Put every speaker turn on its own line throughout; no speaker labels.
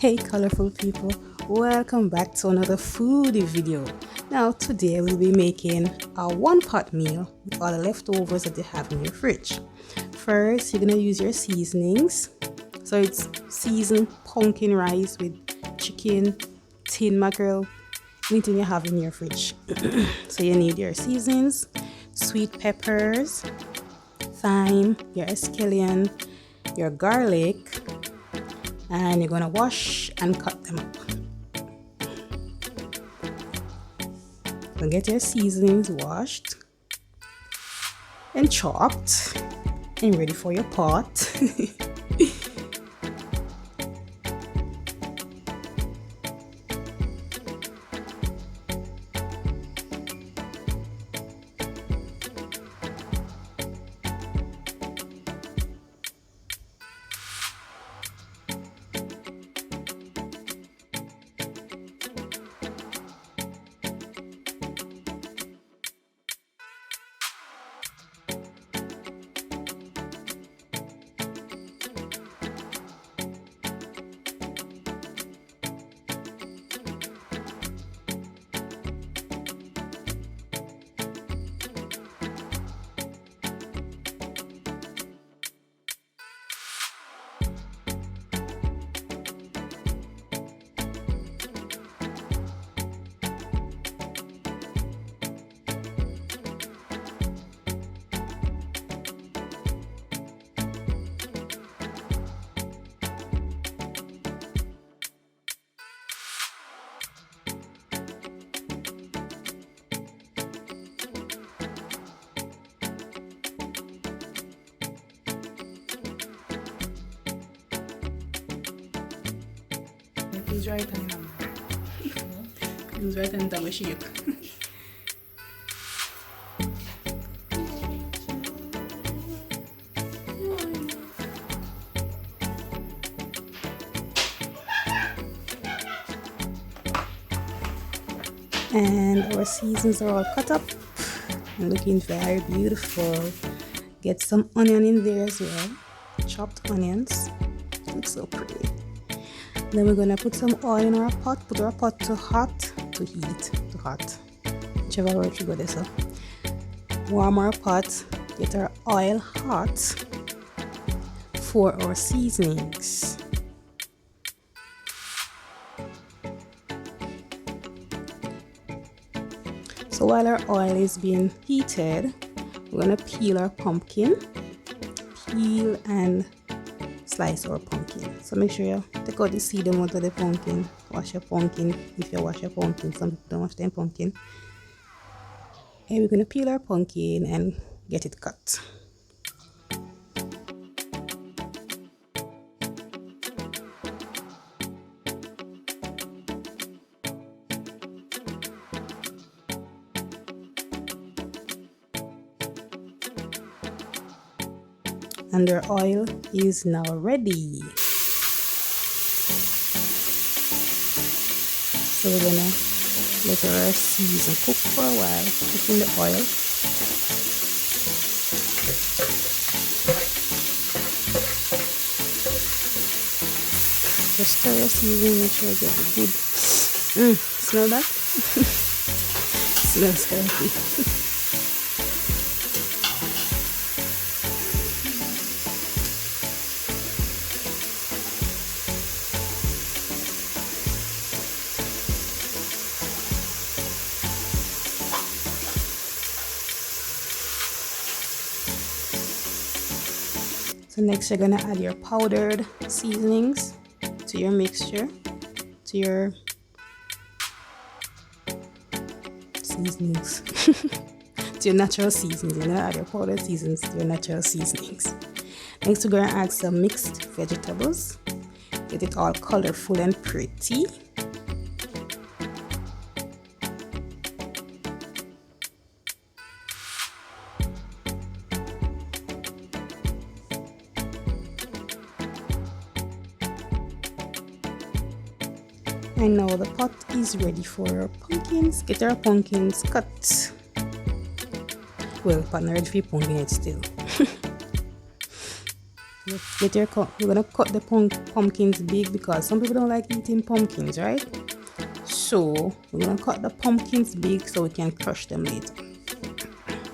Hey colorful people, welcome back to another foodie video. Now today we'll be making a one-pot meal with all the leftovers that you have in your fridge. First, you're gonna use your seasonings. So it's seasoned pumpkin rice with chicken, tin mackerel, anything you have in your fridge. So you need your seasonings, sweet peppers, thyme, your scallion, your garlic, and you're gonna wash and cut them up. So get your seasonings washed and chopped and ready for your pot. Please write and please write and double shape. And our seasons are all cut up and looking very beautiful. Get some onion in there as well, chopped onions. Looks so pretty. Then we're gonna put some oil in our pot. Put our pot to hot, to heat, to hot, whichever word you go there. So warm our pot, get our oil hot for our seasonings. So while our oil is being heated, we're gonna peel our pumpkin. Peel and slice our pumpkin. So make sure you take out the seed out of the pumpkin. Wash your pumpkin if you wash your pumpkin. Some people don't wash their pumpkin. And we're gonna peel our pumpkin and get it cut. And our oil is now ready. So we're gonna let our season cook for a while, cook in the oil. Just stir your season, make sure you get the good. Smell that? Smells healthy. So next you're gonna add your powdered seasonings to your mixture, to your seasonings, to your natural seasonings. You're gonna add your powdered seasonings to your natural seasonings. Next we're gonna add some mixed vegetables. Get it all colorful and pretty. And now the pot is ready for our pumpkins. Get our pumpkins cut. Well, pot not ready for pumpkin yet still. You're gonna cut the pumpkins big because some people don't like eating pumpkins, right? So we're gonna cut the pumpkins big so we can crush them later.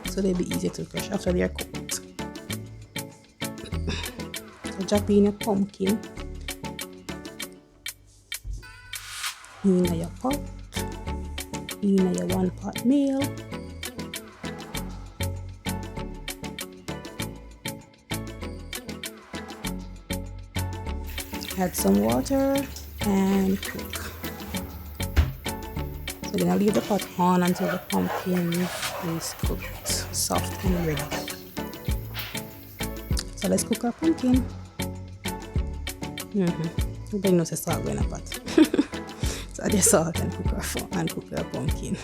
So they'll be easier to crush after they are cooked. So drop in your pumpkin in your pot, in your 1 pot meal. Add some water and cook. So we're gonna leave the pot on until the pumpkin is cooked, soft and ready. So let's cook our pumpkin. Everybody knows the salt going in a pot. So add the salt and cook our pumpkin.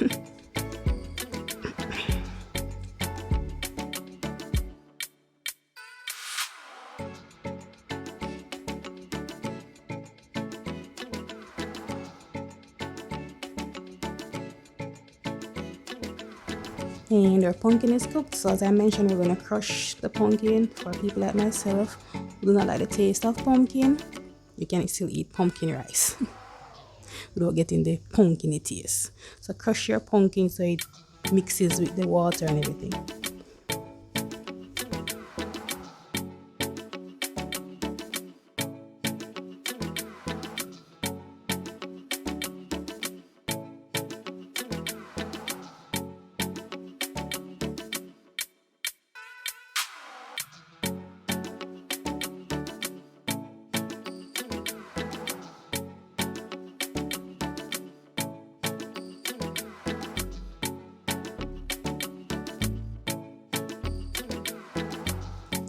And our pumpkin is cooked. So as I mentioned, we're going to crush the pumpkin. For people like myself who do not like the taste of pumpkin, you can still eat pumpkin rice without getting the pumpkin taste. So crush your pumpkin so it mixes with the water and everything.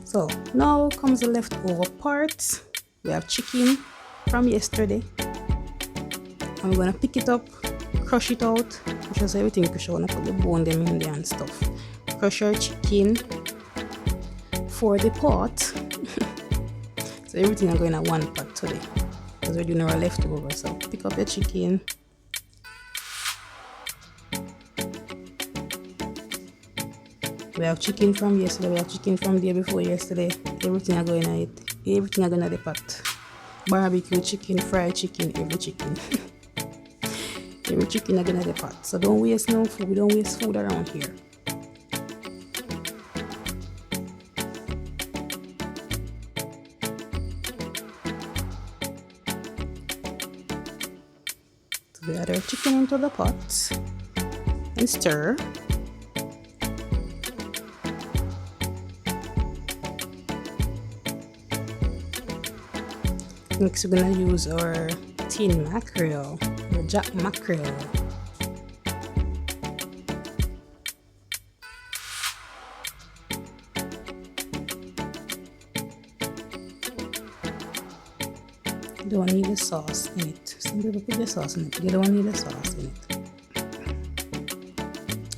So now comes the leftover part. We have chicken from yesterday, and we're gonna pick it up, crush it out, which is everything. Because we're gonna put the bone them in there and stuff. Crush our chicken for the pot. So everything are going in 1 pot today because we're doing our leftover. So pick up your chicken. We have chicken from yesterday, we have chicken from the day before yesterday. Everything are going in it. Everything are going in the pot. Barbecue chicken, fried chicken, every chicken. Every chicken are going in the pot. So don't waste no food. We don't waste food around here. So we add our chicken into the pot and stir. Next, we're gonna use our tin mackerel, or jack mackerel. You don't need the sauce in it. Some people put the sauce in it, but you don't need the sauce in it.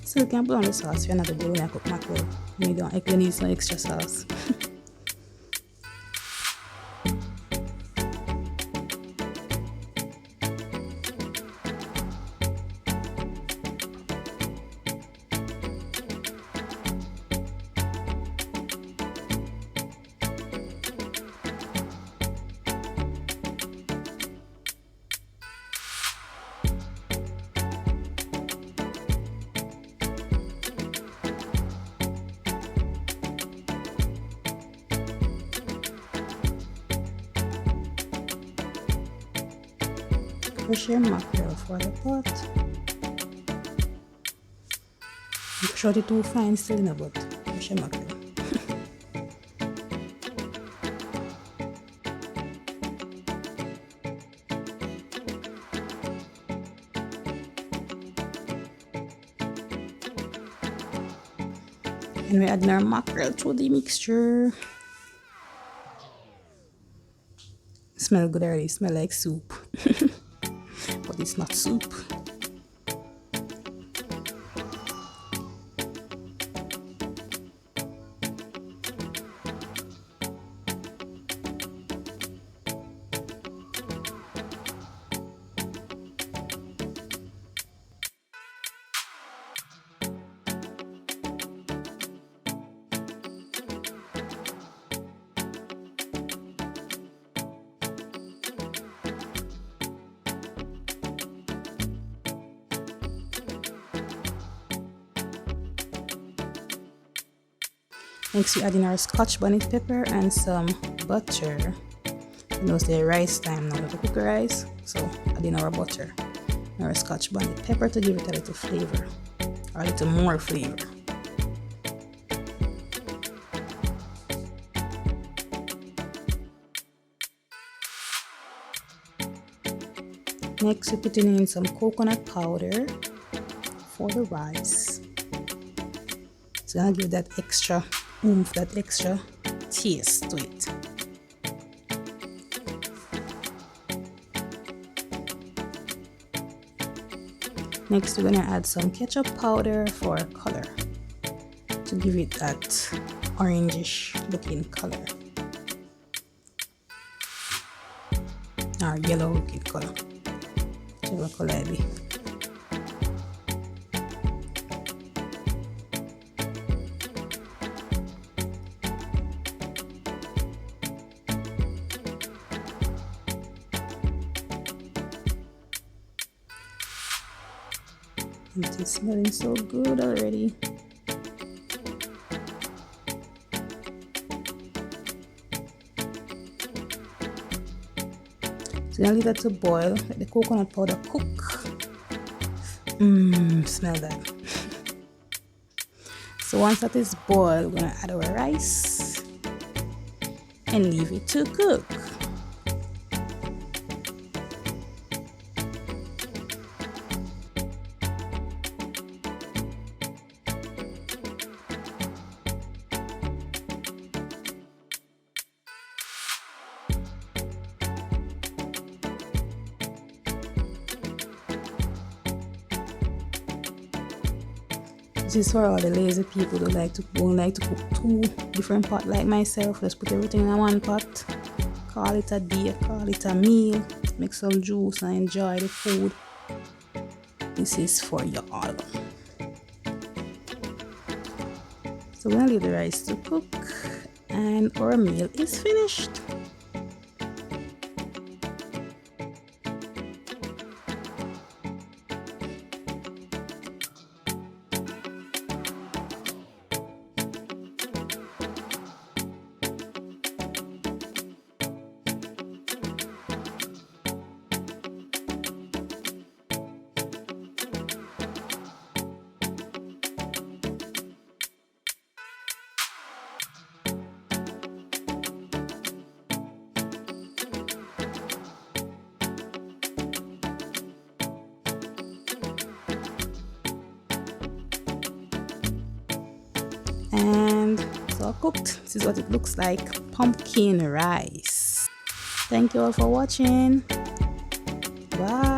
So you can put on the sauce if you're not going to do when I cook mackerel. You don't actually need some extra sauce. Crush your mackerel for the pot. Make sure it's too fine still in the pot. Crush your mackerel. And we add our mackerel to the mixture. Smell good already. Smell like soup. But it's not soup. Next, we add in our Scotch bonnet pepper and some butter. You know, it's the rice time now to cook rice, so add in our butter and our Scotch bonnet pepper to give it a little flavor, or a little more flavor. Next, we're putting in some coconut powder for the rice. It's gonna give that extra oomph, that extra taste to it. Next, we're gonna add some ketchup powder for color to give it that orangish looking color, or yellow looking color. Whichever color it be. It is smelling so good already. So now leave that to boil. Let the coconut powder cook. Smell that. So once that is boiled, we're gonna add our rice and leave it to cook. This is for all the lazy people who don't like to cook two different pots like myself. Just put everything in one pot. Call it a day, call it a meal. Make some juice and enjoy the food. This is for you all. So we're gonna leave the rice to cook and our meal is finished. And it's all cooked. This is what it looks like, pumpkin rice. Thank you all for watching. Bye.